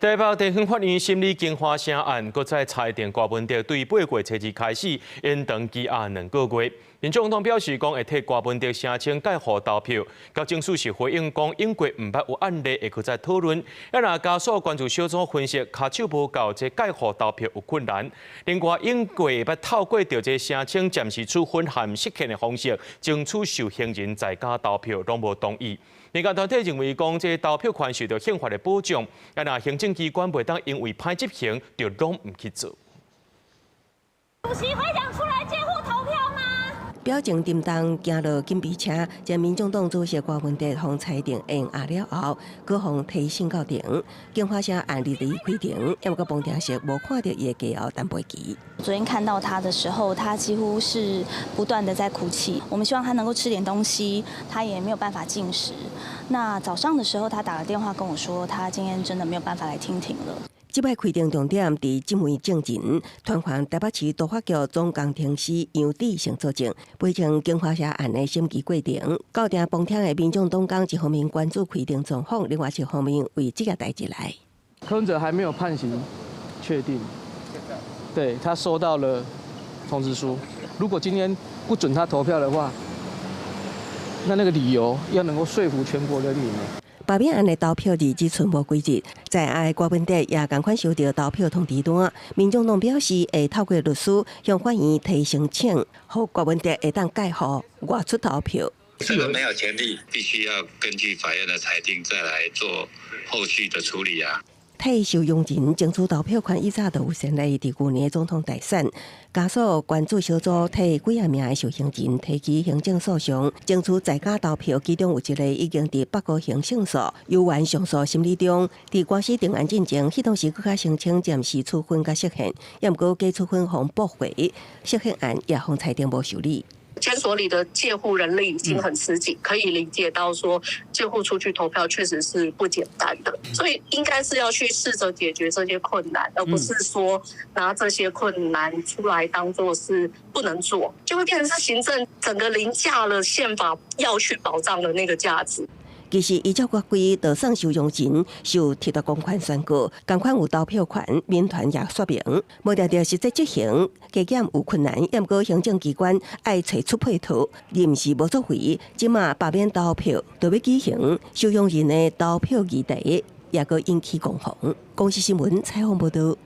台北地方法院审理金华城案，搁再裁定郭文德对8月初2开始延长羁押2个月。民众党表示讲会替郭文德申请介护投票，交警署是回应讲英国唔捌有案例会搁再讨论。若加速关注小组分析，卡手无够，这介护投票有困难。另外，英国捌透过着这申请暂时处分含释宪的方式，争取受刑人在家投票，拢无同意。民间团体认为讲，这投票权受到宪法的保障，若行政机关袂当因为歹执行，就拢唔去做。主席会讲出来监护投票吗？表情震动，行落警备车，将民众党主席郭文德方裁定延押了后，各方提审到庭。警方社案日开庭，要个帮庭是无看到伊的家后单背旗。昨天看到他的时候，他几乎是不断的在哭泣。我们希望他能够吃点东西，他也没有办法进食。那早上的时候，他打了电话跟我说，他今天真的没有办法来听庭了。这摆开庭重点伫这枚证人，传唤台北市督法局总工程师杨志成作证，陪同金华社案的审议过程。到庭帮听的民众党讲，一方面关注开庭状况，另外一方面为这个代志来。柯文哲还没有判刑确定，对他收到了通知书。如果今天不准他投票的话，那个理由要能够说服全国人民。罢免案的投票日只剩无几日，在案郭文德也同款收到投票通知单。民众党表示会透过律师向法院提申请，让郭文德会当介护外出投票。这个没有前例，必须要根据法院的裁定再来做后续的处理啊。替受用人争取投票权，以早就有先例伫旧年总统大选，加速关注小组替几啊名的受刑人提起行政诉讼，争取在家投票，其中有一个已经伫北高行胜诉，由原上诉审理中。伫官司定案进前，迄当时搁较申请暂时处分甲释宪，也毋过加处分方驳回，释宪案也方裁定无受理。监所里的戒护人力已经很吃紧，可以理解到说戒护出去投票确实是不简单的，所以应该是要去试着解决这些困难，而不是说拿这些困难出来当作是不能做，就会变成是行政整个凌驾了宪法要去保障的那个价值。其实，依照国规，就算受用人受特大公款宣告，公款有投票权，民团也说明，无条条实际执行，加减有困难。也毋过行政机关爱找出配套，临时无作为，即马罢免投票，就要举行受用人的投票议题，也个引起攻防。公视新闻采访报道。